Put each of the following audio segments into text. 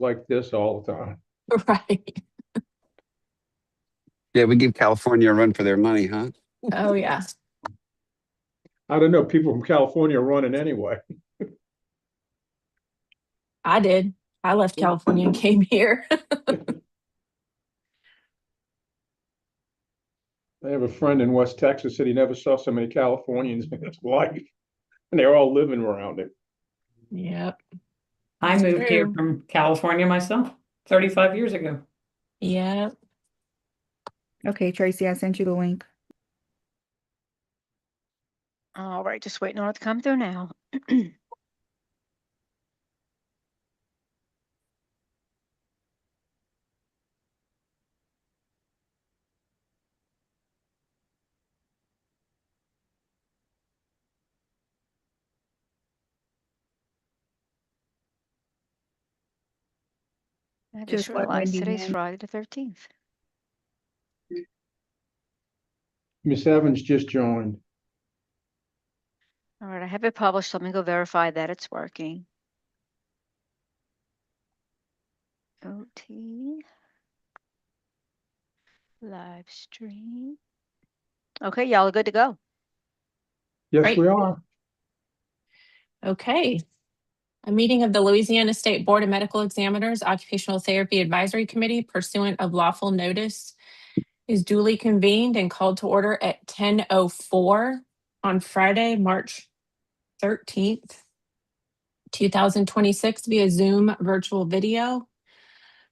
like this all the time. Right. Yeah, we give California a run for their money, huh? Oh, yeah. I don't know. People from California are running anyway. I did. I left California and came here. I have a friend in West Texas said he never saw so many Californians in his life, and they're all living around it. Yep. I That's moved here true. from California myself 35 years ago. Yep. Okay, Tracy, I sent you the link. All right, just waiting on it to come through now. I just Just let realized Wendy today's in. Friday the 13th. Miss Evans just joined. All right, I have it published. Let me go verify that it's working. OT. Live stream. Okay, y'all are good to go. Yes, Great. we are. Okay. A meeting of the Louisiana State Board of Medical Examiners Occupational Therapy Advisory Committee pursuant of lawful notice is duly convened and called to order at 10:04 on Friday, March 13th, 2026 via Zoom virtual video.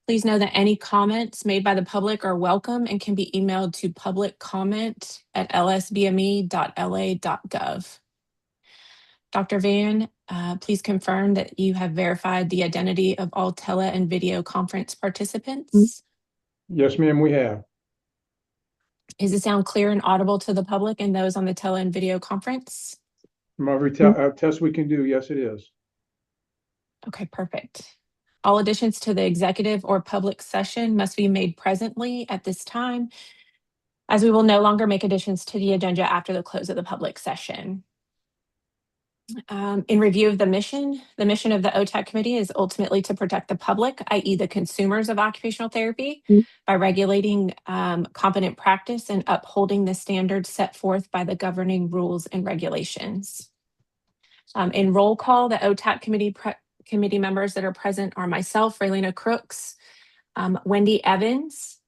Please know that any comments made by the public are welcome and can be emailed to publiccomment@lsbme.la.gov. Dr. Van, please confirm that you have verified the identity of all tele and video conference participants. Yes, ma'am, we have. Is the sound clear and audible to the public and those on the tele and video conference? From every test we can do, yes, it is. Okay, perfect. All additions to the executive or public session must be made presently at this time, as we will no longer make additions to the agenda after the close of the public session. In review of the mission of the OTAC committee is ultimately to protect the public, i.e. the consumers of occupational therapy, by regulating competent practice and upholding the standards set forth by the governing rules and regulations. In roll call, the OTAC committee members that are present are myself, Raylena Crooks, Wendy Evans.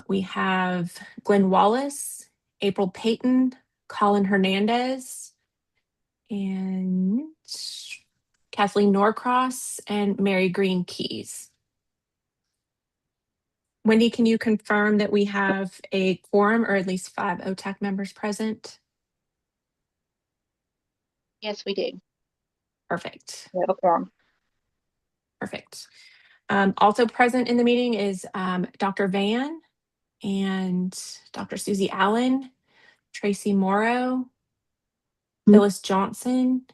We have Glenn Wallace, April Payton, Colin Hernandez, and Kathleen Norcross and Mary Green Keys. Wendy, can you confirm that we have a quorum or at least 5 OTAC members present? Yes, we do. Perfect. We have a quorum. Perfect. Also present in the meeting is Dr. Van and Dr. Susie Allen, Tracy Morrow, Phyllis Johnson,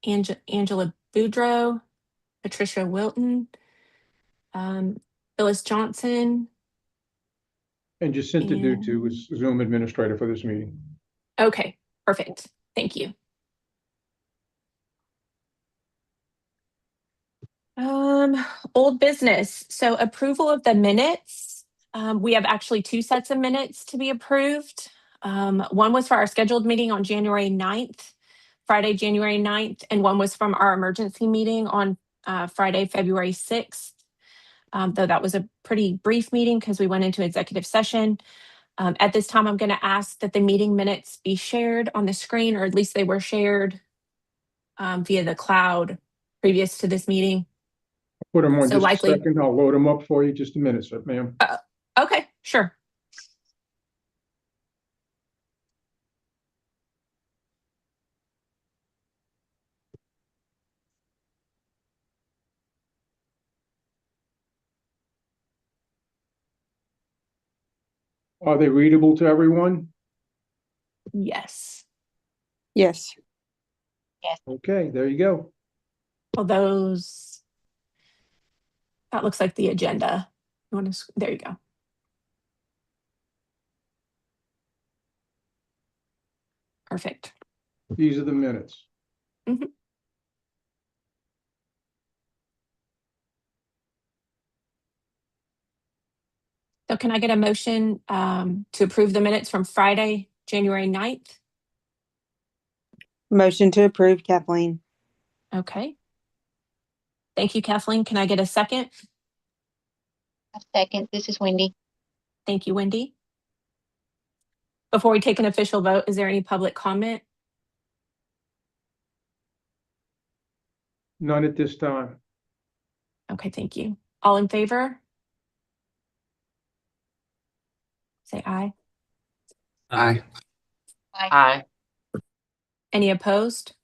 Angela Boudreau, Patricia Wilton, Phyllis Johnson. And Jacinta Dutu was Zoom administrator for this meeting. Okay, perfect. Thank you. Old business. So approval of the minutes. We have actually 2 sets of minutes to be approved. One was for our scheduled meeting on January 9th, Friday, January 9th, and one was from our emergency meeting on Friday, February 6th. Though that was a pretty brief meeting because we went into executive session. At this time, I'm going to ask that the meeting minutes be shared on the screen, or at least they were shared via the cloud previous to this meeting. Put them on So just a second. I'll load them up for you. Just a minute, sir, ma'am. Okay, sure. Are they readable to everyone? Yes. Yes. Okay, there you go. Well, those, that looks like the agenda. You want to, there you go. Perfect. These are the minutes. 'Cause, 'Cause, Mhm. So can I get a motion to approve the minutes from Friday, January 9th? Motion to approve, Kathleen. Okay. Thank you, Kathleen. Can I get a second? A second. This is Wendy. Thank you, Wendy. Before we take an official vote, is there any public comment? None at this time. Okay, thank you. All in favor? Say aye. Aye. Aye. Any opposed?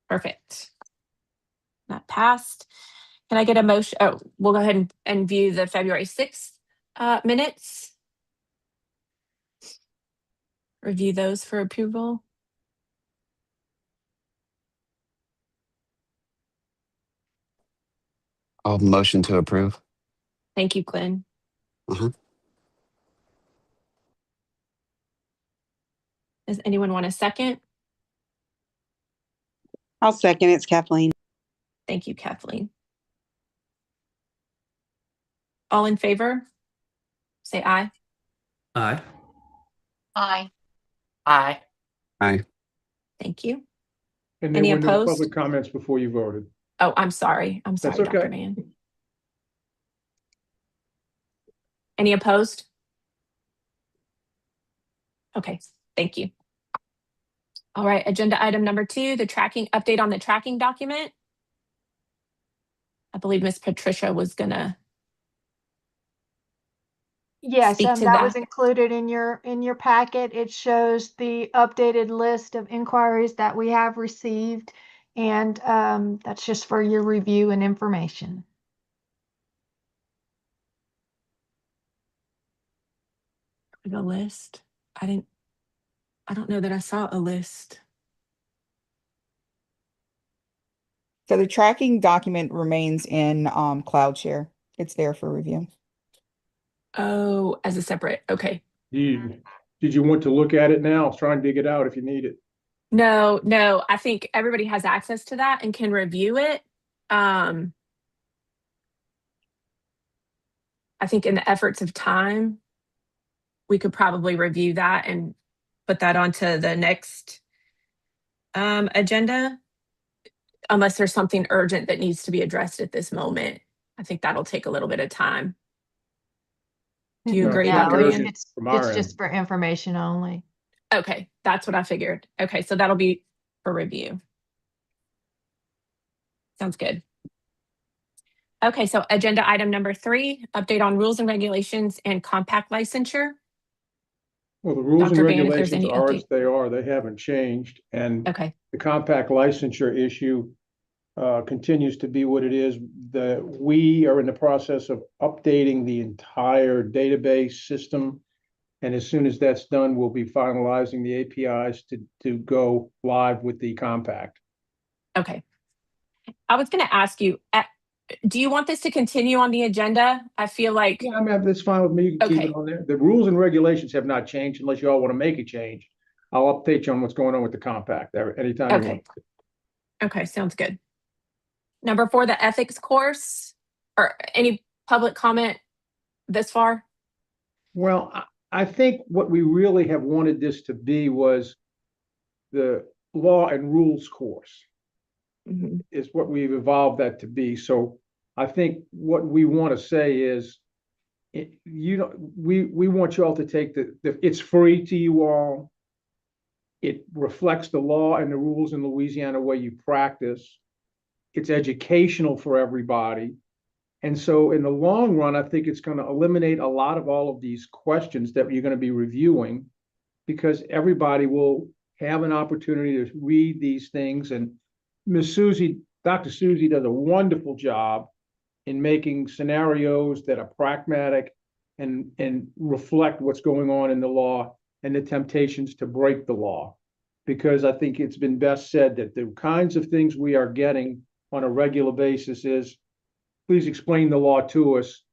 Perfect. That passed. Can I get a motion? Oh, we'll go ahead and view the February 6th minutes. Review those for approval. I'll motion to approve. Thank you, Glenn. Uh-huh. Does anyone want a second? I'll second. It's Kathleen. Thank you, Kathleen. All in favor? Say aye. Aye. Aye. Aye. Aye. Thank you. And there Any were no opposed? public comments before you voted. Oh, I'm sorry. I'm sorry, That's Dr. okay. Mann. Any opposed? Okay, thank you. All right, agenda item number 2, the tracking update on the tracking document. I believe Miss Patricia was gonna Yes, speak to that was that. included in your packet. It shows the updated list of inquiries that we have received, and that's just for your review and information. The list. I don't know that I saw a list. So the tracking document remains in CloudShare. It's there for review. Oh, as a separate, okay. Did you want to look at it now? I'll try and dig it out if you need it. No, I think everybody has access to that and can review it. I think in the efforts of time, we could probably review that and put that onto the next agenda, unless there's something urgent that needs to be addressed at this moment. I think that'll take a little bit of time. Do you No, agree, it's not Dr. urgent Mann? from our It's end. just for information only. Okay, that's what I figured. Okay, so that'll be for review. Sounds good. Okay, so agenda item number 3, update on rules and regulations and compact licensure. Well, the rules and Dr. Van, if there's regulations any are update. as they are. They haven't changed. And Okay, the compact licensure issue continues to be what it is. We are in the process of updating the entire database system. And as soon as that's done, we'll be finalizing the APIs to go live with the compact. okay. I was going to ask you, do you want this to continue on the agenda? I feel like, Yeah, I mean, that's fine with me. You can keep Okay. it on there. The rules and regulations have not changed unless you all want to make a change. I'll update you on what's going on with the compact anytime you Okay. want. Okay, sounds good. Number 4, the ethics course, or any public comment this far? Well, I think what we really have wanted this to be was the law and rules course Mhm. is what we've evolved that to be. So I think what we want to say is, we want you all to take it's free to you all. It reflects the law and the rules in Louisiana way you practice. It's educational for everybody. And so in the long run, I think it's going to eliminate a lot of all of these questions that you're going to be reviewing, because everybody will have an opportunity to read these things. And Dr. Susie does a wonderful job in making scenarios that are pragmatic and reflect what's going on in the law and the temptations to break the law. Because I think it's been best said that the kinds of things we are getting on a regular basis is, please explain the law to us,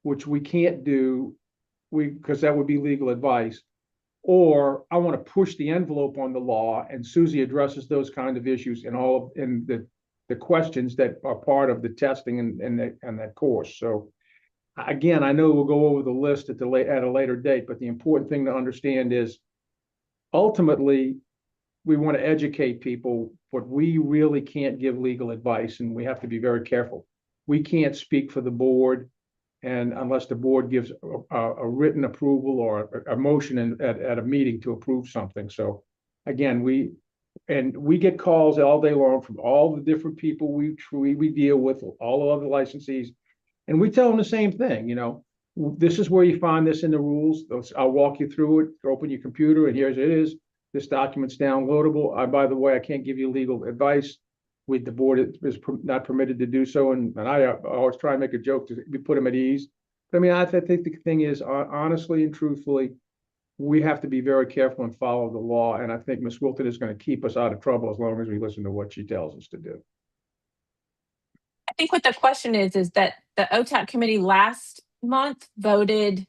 which we can't do, because that would be legal advice. Or I want to push the envelope on the law, and Susie addresses those kind of issues in the the questions that are part of the testing and that course. So again, I know we'll go over the list at a later date, but the important thing to understand is ultimately we want to educate people, but we really can't give legal advice, and we have to be very careful. We can't speak for the board, and unless the board gives a written approval or a motion at a meeting to approve something. So again, we get calls all day long from all the different people we deal with, all the other licensees, and we tell them the same thing. This is where you find this in the rules. I'll walk you through it. Open your computer, and here's it is. This document's downloadable. By the way, I can't give you legal advice. The board is not permitted to do so, and I always try and make a joke to put them at ease. But I mean, I think the thing is, honestly and truthfully, we have to be very careful and follow the law. And I think Ms. Wilton is going to keep us out of trouble as long as we listen to what she tells us to do. I think what the question is that the OTAC committee last month voted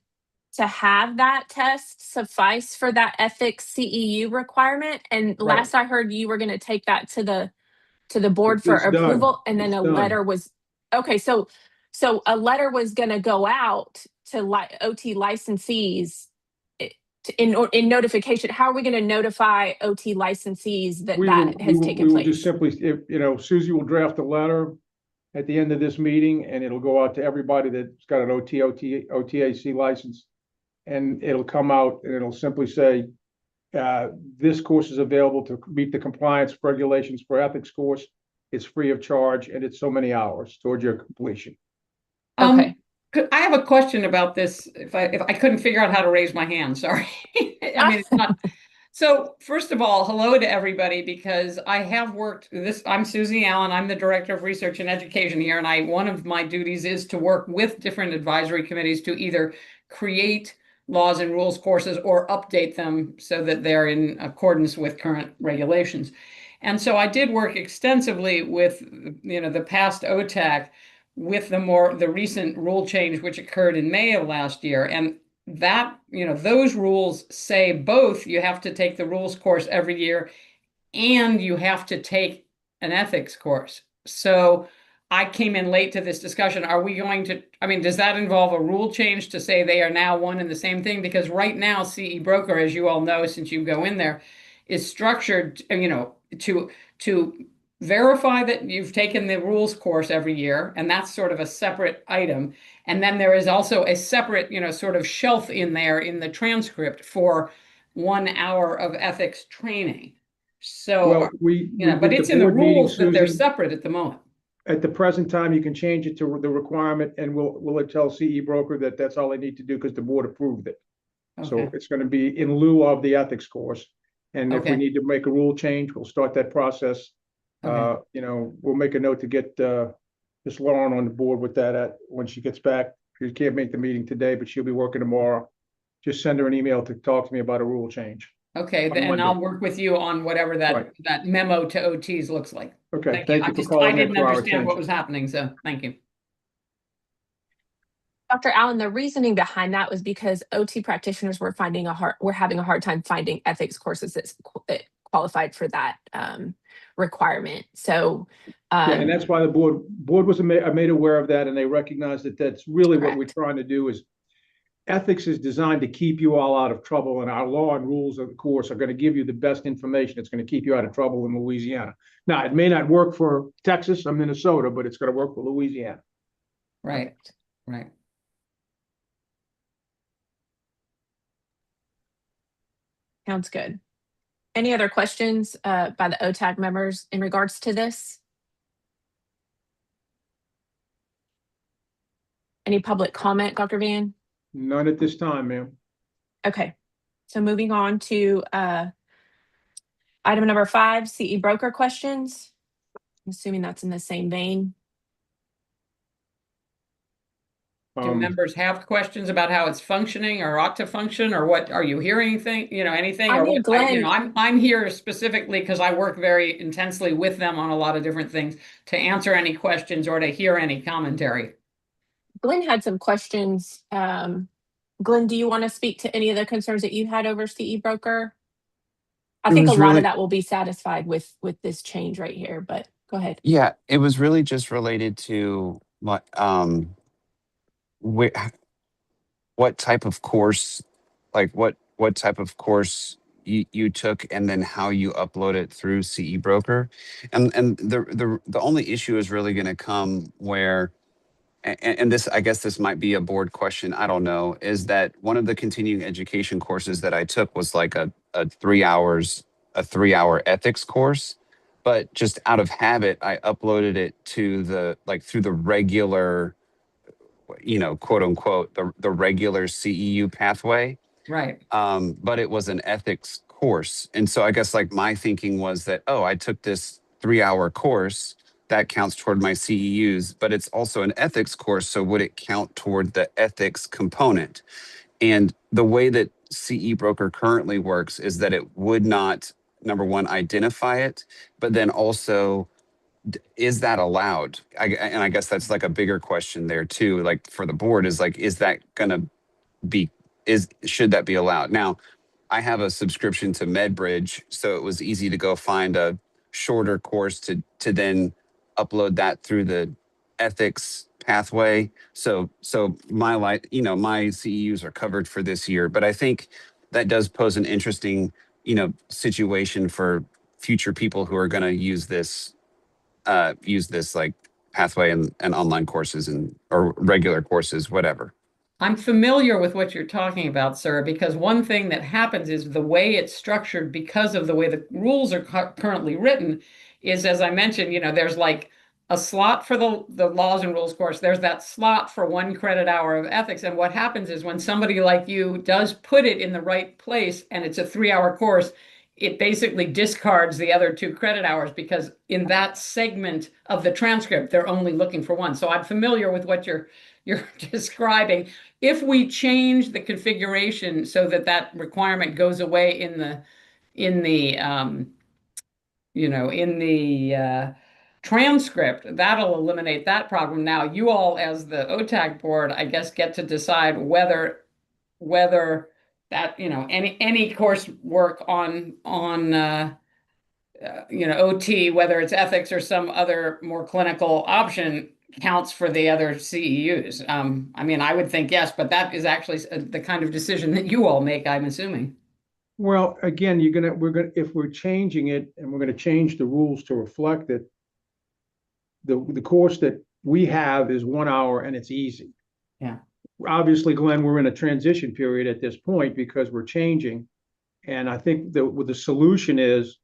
to have that test suffice for that ethics CEU requirement. And last I heard, you were going to take that to the board for approval, and then a letter was okay. So a letter was going to go out to OT licensees in notification. How are we going to notify OT licensees that has taken place? We will just simply, Susie will draft a letter at the end of this meeting, and it'll go out to everybody that's got an OTAC license, and it'll come out and it'll simply say, this course is available to meet the compliance regulations for ethics course. It's free of charge, and it's so many hours towards your completion. Okay. I have a question about this. If I couldn't figure out how to raise my hand, sorry. I mean, it's not. So first of all, hello to everybody, because I have worked this. I'm Susie Allen. I'm the Director of Research and Education here, and one of my duties is to work with different advisory committees to either create laws and rules courses or update them so that they're in accordance with current regulations. And so I did work extensively with, the past OTAC with the recent rule change, which occurred in May of last year. And that, those rules say both you have to take the rules course every year and you have to take an ethics course. So I came in late to this discussion. Are we going to, does that involve a rule change to say they are now one and the same thing? Because right now, CE Broker, as you all know, since you go in there, is structured, to verify that you've taken the rules course every year, and that's sort of a separate item. And then there is also a separate, sort of shelf in there in the transcript for 1 hour of ethics training. So, but it's in the rules that they're separate at the moment. At the present time, you can change it to the requirement, and we'll tell CE Broker that that's all they need to do because the board approved it. Okay. So it's going to be in lieu of the ethics course. And if we need to make a rule change, we'll start that process. Okay. We'll make a note to get Ms. Lauren on the board with that when she gets back. She can't make the meeting today, but she'll be working tomorrow. Just send her an email to talk to me about a rule change. Okay, then I'll work with you on whatever that memo to OTs looks like. Okay, thank you for calling. I didn't understand what was happening, so thank you. Dr. Allen, the reasoning behind that was because OT practitioners were having a hard time finding ethics courses that qualified for that requirement. So, and that's why the board was made aware of that, and they recognized that that's really correct. What we're trying to do is ethics is designed to keep you all out of trouble, and our law and rules, of course, are going to give you the best information. It's going to keep you out of trouble in Louisiana. Now, it may not work for Texas or Minnesota, but it's going to work for Louisiana. Right. Sounds good. Any other questions by the OTAC members in regards to this? Any public comment, Dr. Van? None at this time, ma'am. Okay. So moving on to item number 5, CE Broker questions. I'm assuming that's in the same vein. Do members have questions about how it's functioning or ought to function, or what are you hearing anything? I'm here specifically because I work very intensely with them on a lot of different things to answer any questions or to hear any commentary. Glenn had some questions. Glenn, do you want to speak to any of the concerns that you had over CE Broker? I think a lot of that will be satisfied with this change right here, but Go ahead. Yeah, it was really just related to wh- what type of course, like what type of course you took, and then how you upload it through CE Broker, and the only issue is really going to come where, and this, I guess this might be a board question, I don't know, is that one of the continuing education courses that I took was like a 3 hour ethics course, but just out of habit, I uploaded it to through the regular, quote unquote, the regular CEU pathway. Right. But it was an ethics course. And so I guess like my thinking was that, oh, I took this 3 hour course that counts toward my CEUs, but it's also an ethics course. So would it count toward the ethics component? And the way that CE Broker currently works is that it would not, number one, identify it, but then also, is that allowed? And I guess that's like a bigger question there too, like for the board, is like, is that going to be, should that be allowed? Now, I have a subscription to MedBridge, so it was easy to go find a shorter course to then upload that through the ethics pathway. So my my CEUs are covered for this year, but I think that does pose an interesting, situation for future people who are going to use this like pathway and online courses or regular courses, whatever. I'm familiar with what you're talking about, sir, because one thing that happens is the way it's structured, because of the way the rules are currently written, is, as I mentioned, there's like a slot for the laws and rules course. There's that slot for 1 credit hour of ethics. And what happens is when somebody like you does put it in the right place and it's a 3 hour course, it basically discards the other 2 credit hours, because in that segment of the transcript, they're only looking for one. So I'm familiar with what you're describing. If we change the configuration so that that requirement goes away in the transcript, that'll eliminate that problem. Now, you all, as the OTAC board, I guess, get to decide whether that, any coursework on OT, whether it's ethics or some other more clinical option, counts for the other CEUs. I mean, I would think yes, but that is actually the kind of decision that you all make, I'm assuming. Well, again, if we're changing it and we're gonna change the rules to reflect it, the course that we have is 1 hour and it's easy. Yeah. Obviously, Glenn, we're in a transition period at this point because we're changing. And I think the solution is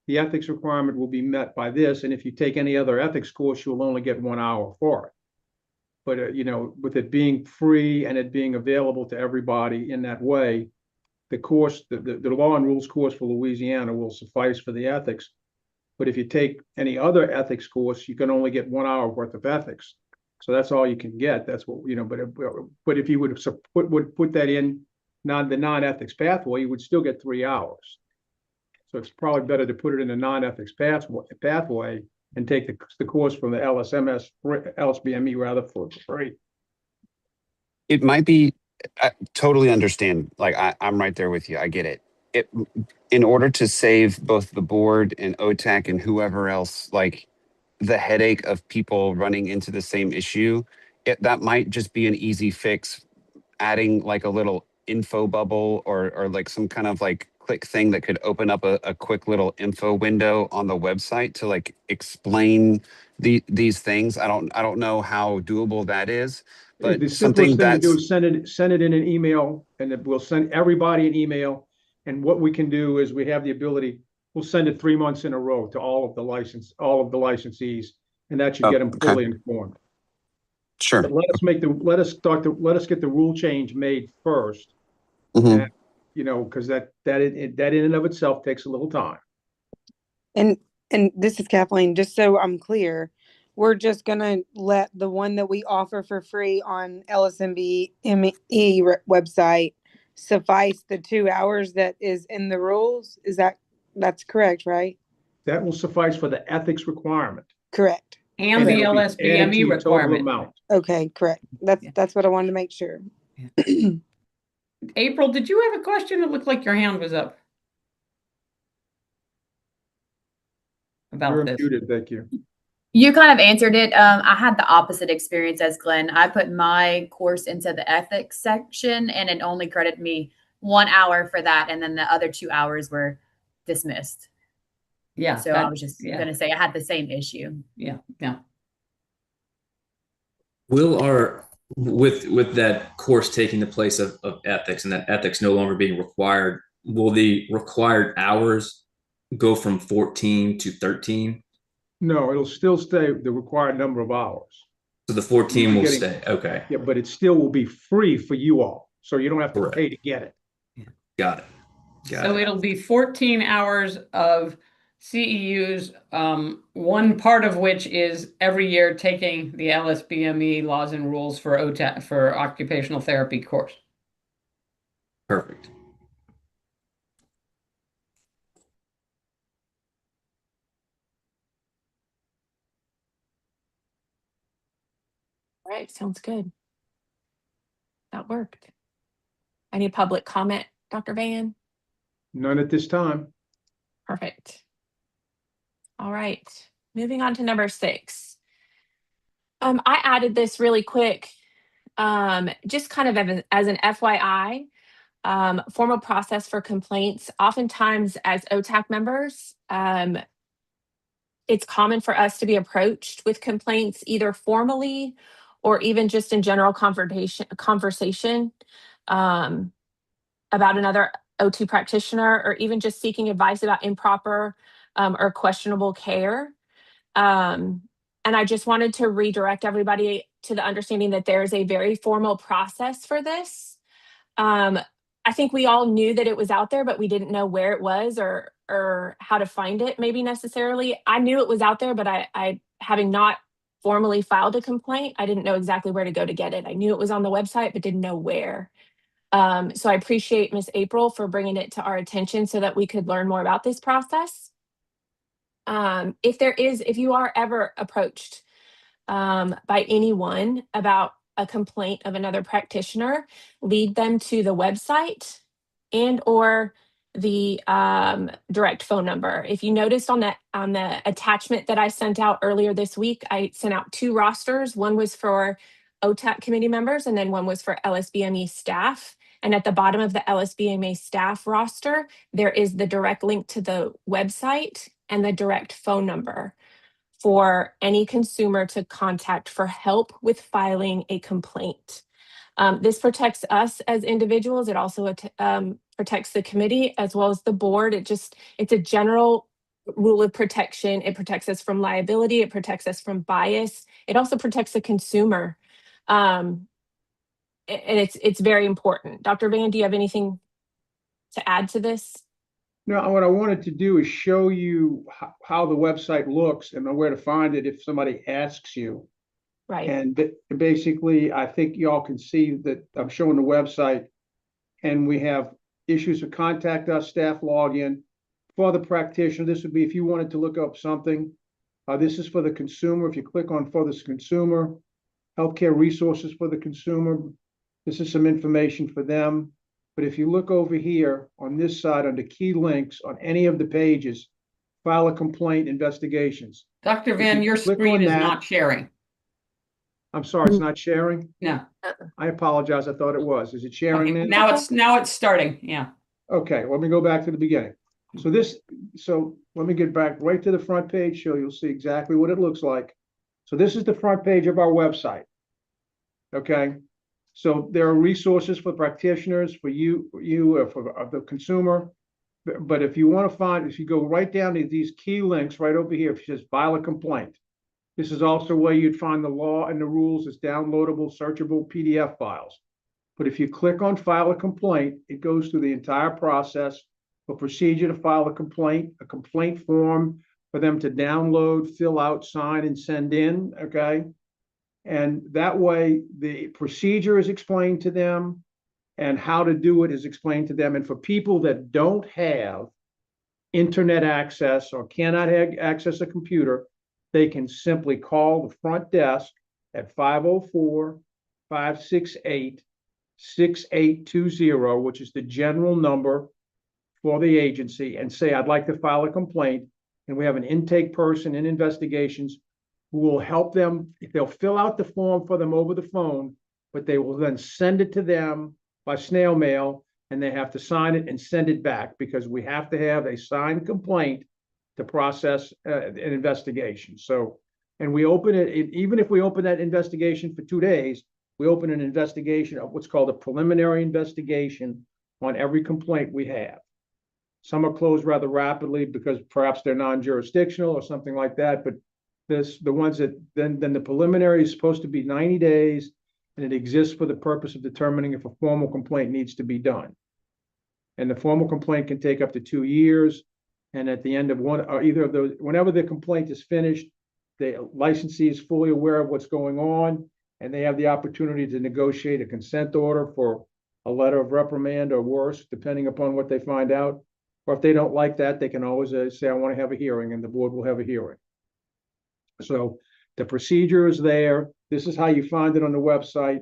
the ethics requirement will be met by this. And if you take any other ethics course, you'll only get 1 hour for it. But, with it being free and it being available to everybody in that way, the course, the law and rules course for Louisiana will suffice for the ethics. But if you take any other ethics course, you can only get 1 hour worth of ethics. So that's all you can get. That's what, but if you would put that in the non-ethics pathway, you would still get 3 hours. So it's probably better to put it in a non-ethics pathway and take the course from the LSBME rather for free. It might be, I totally understand. Like I'm right there with you. I get it. In order to save both the board and OTAC and whoever else, like the headache of people running into the same issue, that might just be an easy fix, adding like a little info bubble or like some kind of like click thing that could open up a quick little info window on the website to like explain these things. I don't know how doable that is, but The something simplest thing to do that's is send it in an email, and we'll send everybody an email. And what we can do is we have the ability, we'll send it 3 months in a row to all of the licensees, and that should get them okay. fully informed. Sure. But let us get the rule change made first. Mhm. And, because that in and of itself takes a little time. And this is Kathleen, just so I'm clear, we're just gonna let the one that we offer for free on LSMB ME website suffice the 2 hours that is in the rules? That's correct, right? That will suffice for the ethics requirement. Correct. And the it'll be added to LSBME your total requirement. amount. Okay, correct. Yeah. That's what I wanted to make sure. April, did you have a question? It looked like your hand was up about You're this. muted, thank you. You kind of answered it. I had the opposite experience as Glenn. I put my course into the ethics section and it only credited me 1 hour for that. And then the other 2 hours were dismissed. Yeah. So I was just yeah. going to say I had the same issue. Yeah. Yeah. Will our with that course taking the place of ethics and that ethics no longer being required, will the required hours go from 14 to 13? No, it'll still stay the required number of hours. So the 14 You're will getting- stay. Okay. Yeah, but it still will be free for you all, so you don't have to Correct. pay to get it. Got it. So it'll be 14 hours of CEUs, one part of which is every year taking the LSBME laws and rules for OTAT for occupational therapy course. Perfect. All right, sounds good. That worked. Any public comment, Dr. Van? None at this time. Perfect. All right, moving on to number 6. I added this really quick, just kind of as an FYI, formal process for complaints. Oftentimes as OTAC members, it's common for us to be approached with complaints either formally or even just in general conversation about another OT practitioner, or even just seeking advice about improper or questionable care. And I just wanted to redirect everybody to the understanding that there is a very formal process for this. I think we all knew that it was out there, but we didn't know where it was or how to find it, maybe necessarily. I knew it was out there, but I having not formally filed a complaint, I didn't know exactly where to go to get it. I knew it was on the website, but didn't know where. So I appreciate Miss April for bringing it to our attention so that we could learn more about this process. If you are ever approached by anyone about a complaint of another practitioner, lead them to the website and or the direct phone number. If you noticed on the attachment that I sent out earlier this week, I sent out 2 rosters. One was for OTAC committee members and then one was for LSBME staff. And at the bottom of the LSBMA staff roster, there is the direct link to the website and the direct phone number for any consumer to contact for help with filing a complaint. This protects us as individuals. It also protects the committee as well as the board. It's a general rule of protection. It protects us from liability. It protects us from bias. It also protects the consumer. And it's very important. Dr. Van, do you have anything to add to this? No, what I wanted to do is show you how the website looks and where to find it if somebody asks you. Right. And basically, I think y'all can see that I'm showing the website, and we have issues to contact us, staff login. For the practitioner, this would be if you wanted to look up something. This is for the consumer. If you click on for this consumer, healthcare resources for the consumer, this is some information for them. But if you look over here on this side under key links on any of the pages, file a complaint, investigations. Dr. Van, your screen is not sharing. I'm sorry, it's not sharing? No. I apologize. I thought it was. Is it sharing Okay, now? now it's starting. Yeah. Okay, let me go back to the beginning. So let me get back right to the front page so you'll see exactly what it looks like. So this is the front page of our website. Okay. So there are resources for practitioners, for you, for the consumer. But if you want to find, if you go right down to these key links right over here, if it says file a complaint, this is also where you'd find the law and the rules as downloadable, searchable PDF files. But if you click on file a complaint, it goes through the entire process, a procedure to file a complaint form for them to download, fill out, sign, and send in, okay? And that way, the procedure is explained to them and how to do it is explained to them. And for people that don't have internet access or cannot access a computer, they can simply call the front desk at 504-568-6820, which is the general number for the agency, and say, I'd like to file a complaint. And we have an intake person in investigations who will help them. They'll fill out the form for them over the phone, but they will then send it to them by snail mail, and they have to sign it and send it back, because we have to have a signed complaint to process an investigation. So, and we open it, even if we open that investigation for 2 days, we open an investigation of what's called a preliminary investigation on every complaint we have. Some are closed rather rapidly because perhaps they're non-jurisdictional or something like that, but the ones that then the preliminary is supposed to be 90 days, and it exists for the purpose of determining if a formal complaint needs to be done. And the formal complaint can take up to 2 years. And at the end of one or either of those, whenever the complaint is finished, the licensee is fully aware of what's going on, and they have the opportunity to negotiate a consent order for a letter of reprimand or worse, depending upon what they find out. Or if they don't like that, they can always say, I want to have a hearing, and the board will have a hearing. So the procedure is there. This is how you find it on the website.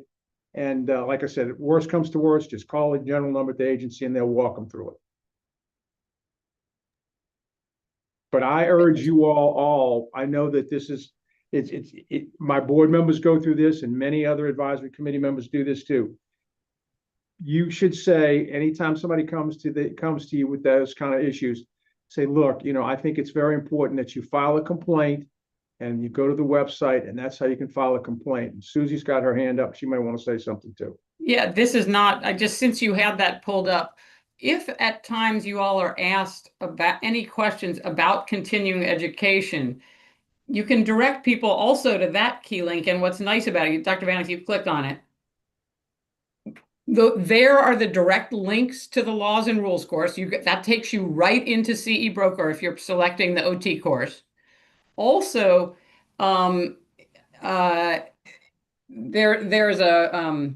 And like I said, if worst comes to worst, just call the general number at the agency and they'll walk them through it. But I urge you all, I know that this is, my board members go through this, and many other advisory committee members do this too. You should say, anytime somebody comes to you with those kind of issues, say, look, I think it's very important that you file a complaint, and you go to the website, and that's how you can file a complaint. And Susie's got her hand up. She might want to say something too. Yeah, this is not, since you had that pulled up, if at times you all are asked about any questions about continuing education, you can direct people also to that key link. And what's nice about it, Dr. Van, if you click on it, there are the direct links to the laws and rules course. That takes you right into CE Broker if you're selecting the OT course. Also, there's a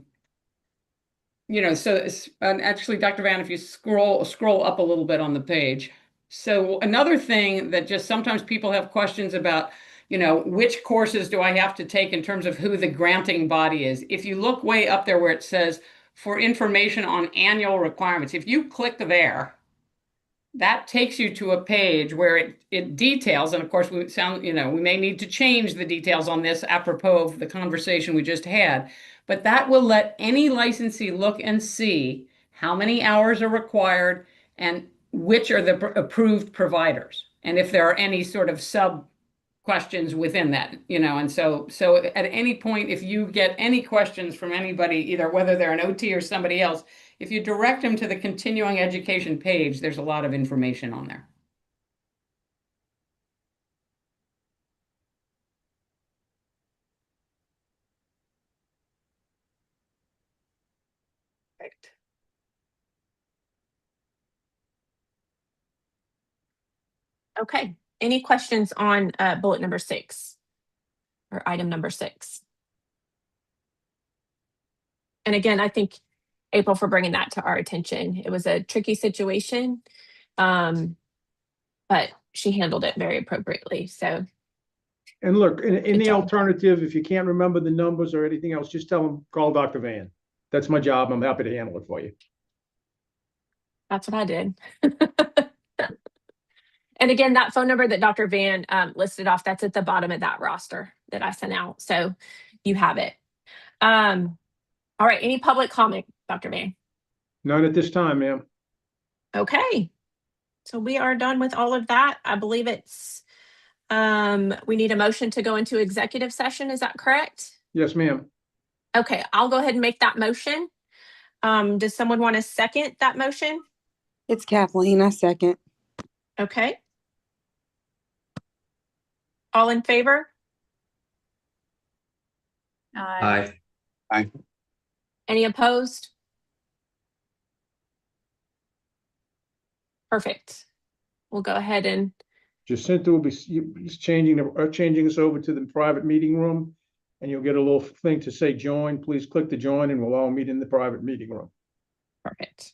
and actually, Dr. Van, if you scroll up a little bit on the page. So another thing that just sometimes people have questions about, which courses do I have to take in terms of who the granting body is? If you look way up there where it says for information on annual requirements, if you click there, that takes you to a page where it details, and of course we may need to change the details on this apropos of the conversation we just had, but that will let any licensee look and see how many hours are required and which are the approved providers, and if there are any sort of sub questions within that, and so at any point, if you get any questions from anybody, either whether they're an OT or somebody else, if you direct them to the continuing education page, there's a lot of information on there. Perfect. Okay. Any questions on bullet number 6 or item number 6? And again, I think April for bringing that to our attention. It was a tricky situation, but she handled it very appropriately. So, and look, in Good the job. alternative, if you can't remember the numbers or anything else, just tell them, call Dr. Van. That's my job. I'm happy to handle it for you. that's what I did. And again, that phone number that Dr. Van listed off, that's at the bottom of that roster that I sent out. So you have it. All right. Any public comment, Dr. Van? None at this time, ma'am. Okay. So we are done with all of that. I believe it's, we need a motion to go into executive session. Is that correct? Yes, ma'am. Okay. I'll go ahead and make that motion. Does someone want to second that motion? It's Kathleen. I second. Okay. All in favor? Aye. Any opposed? Perfect. We'll go ahead and, Jacinta will be changing us over to the private meeting room, and you'll get a little thing to say join. Please click to join, and we'll all meet in the private meeting room. perfect.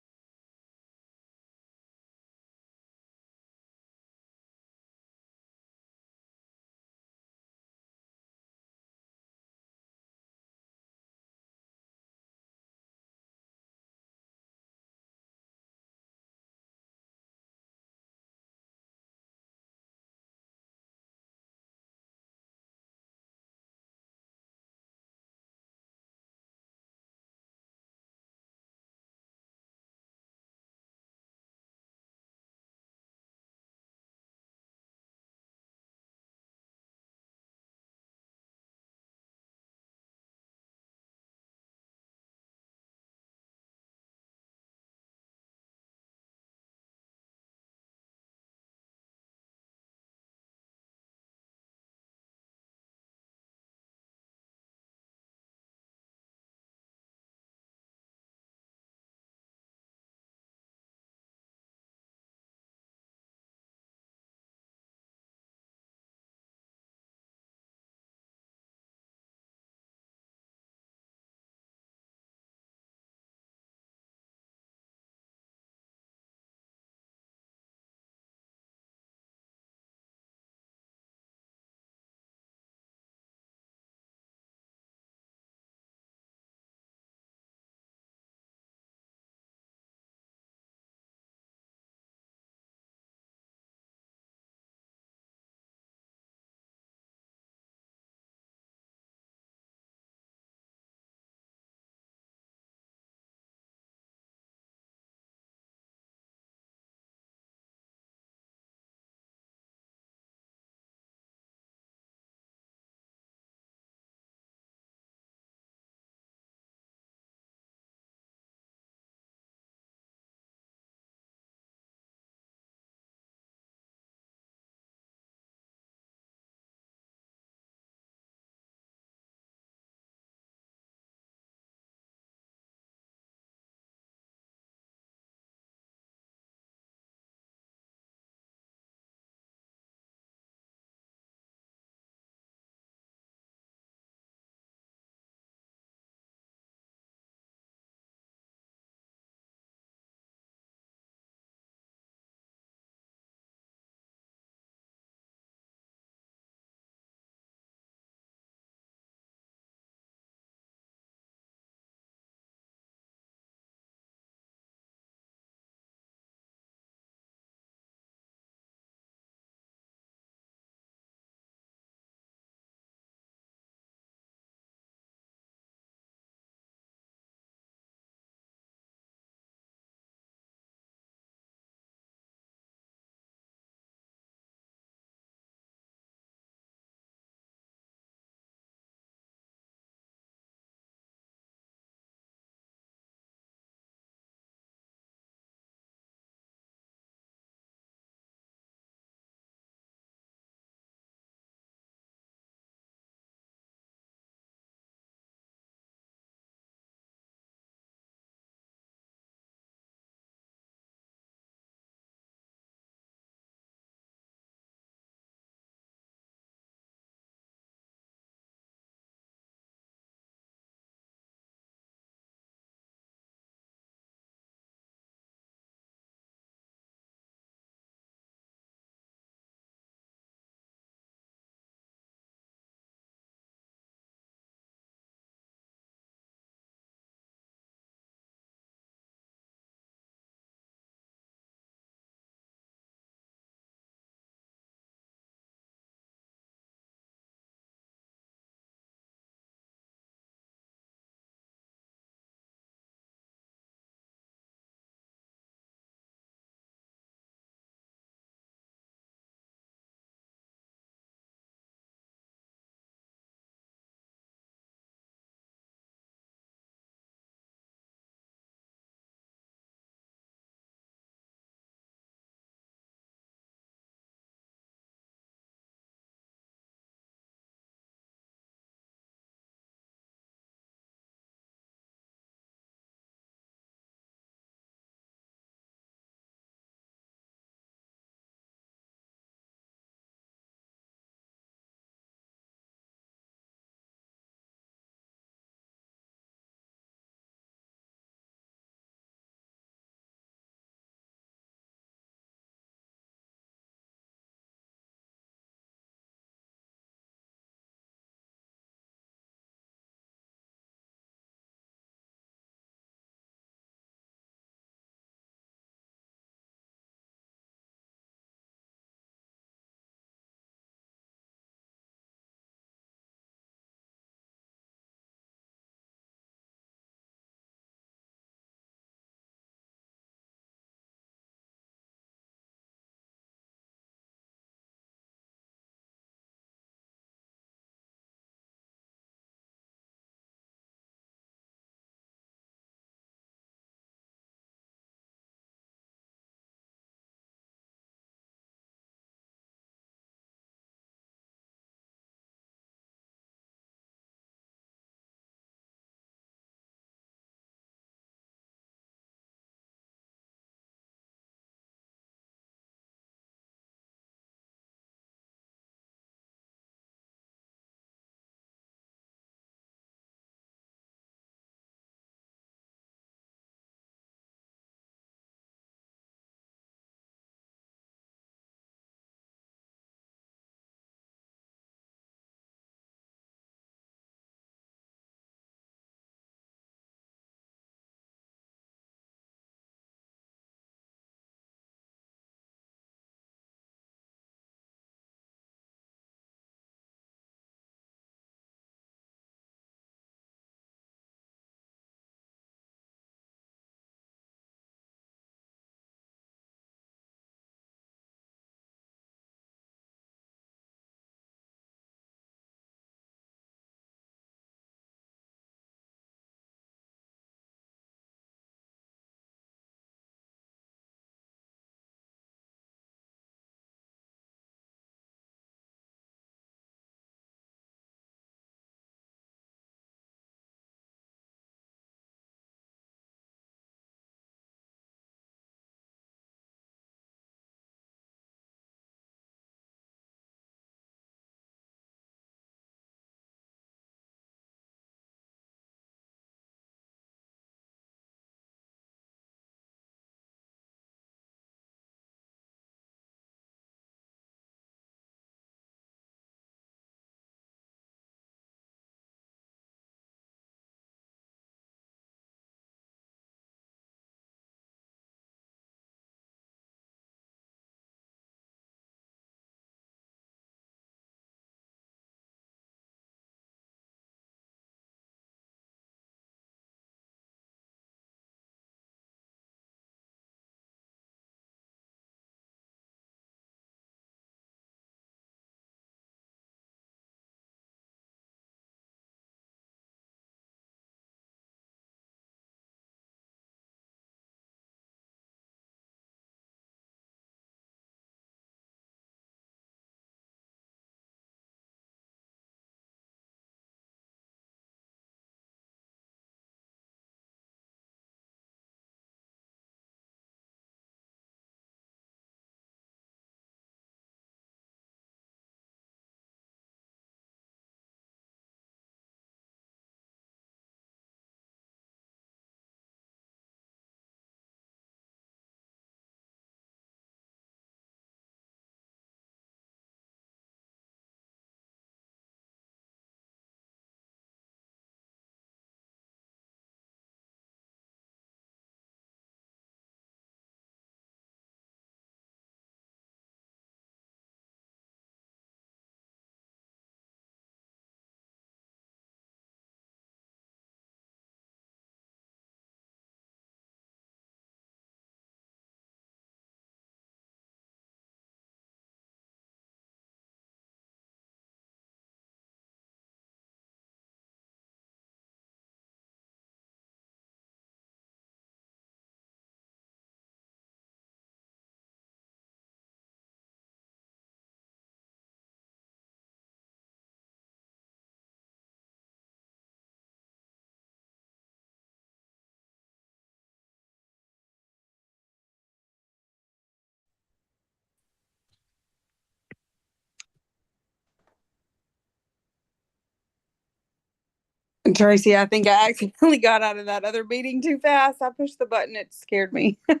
Tracy, I think I accidentally got out of that other meeting too fast. I pushed the button. It scared me. Okay.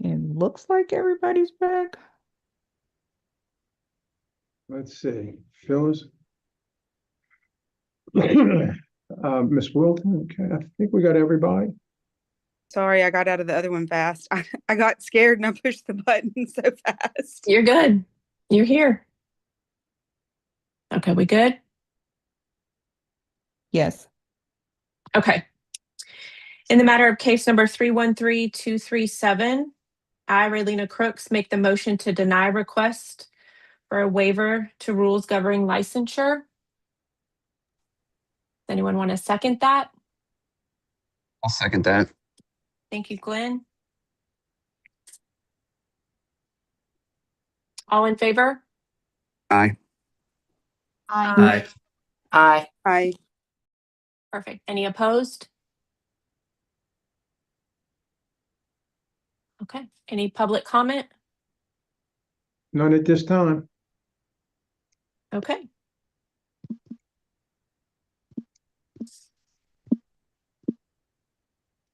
It looks like everybody's back. Let's see, Phyllis. Miss Wilton, okay, I think we got everybody. Sorry, I got out of the other one fast. I got scared and I pushed the button so fast. You're good. You're here. Okay, we good? Yes. Okay. In the matter of case number 313237, I, Raylena Crooks, make the motion to deny request for a waiver to rules governing licensure. Does anyone want to second that? I'll second that. Thank you, Glenn. All in favor? Aye. Aye. Aye. Aye. Perfect. Any opposed? Okay. Any public comment? None at this time. Okay.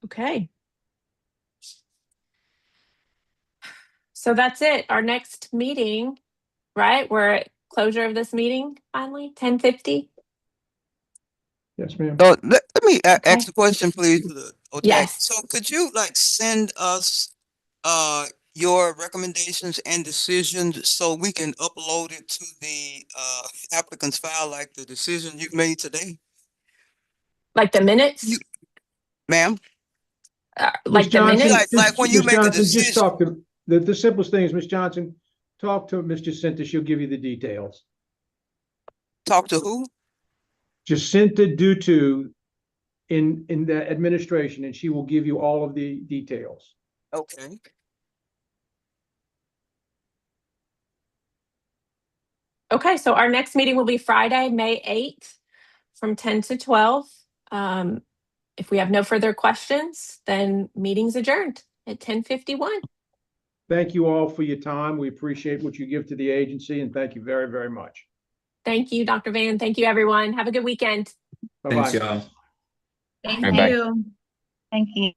Okay. So that's it. Our next meeting, right? We're at closure of this meeting finally, 10:50. Yes, ma'am. So let me Okay. ask a question, please. Okay. Yes. So could you like send us your recommendations and decisions so we can upload it to the applicant's file, like the decision you made today, Like the minutes? ma'am? Like the minutes? Like when you Ms. make a Johnson, just decision. talk to, the simplest thing is, Ms. Johnson, talk to Ms. Jacinta, she'll give you the details. Talk to who? Jacinta Dutu in the administration, and she will give you all of the details. Okay. Okay, so our next meeting will be Friday, May 8th from 10 to 12. If we have no further questions, then meeting's adjourned at 10:51. Thank you all for your time. We appreciate what you give to the agency, and thank you very, very much. Thank you, Dr. Van. Thank you, everyone. Have a good weekend. Bye-bye. Thanks, y'all. Thank Bye-bye. you. Thank you.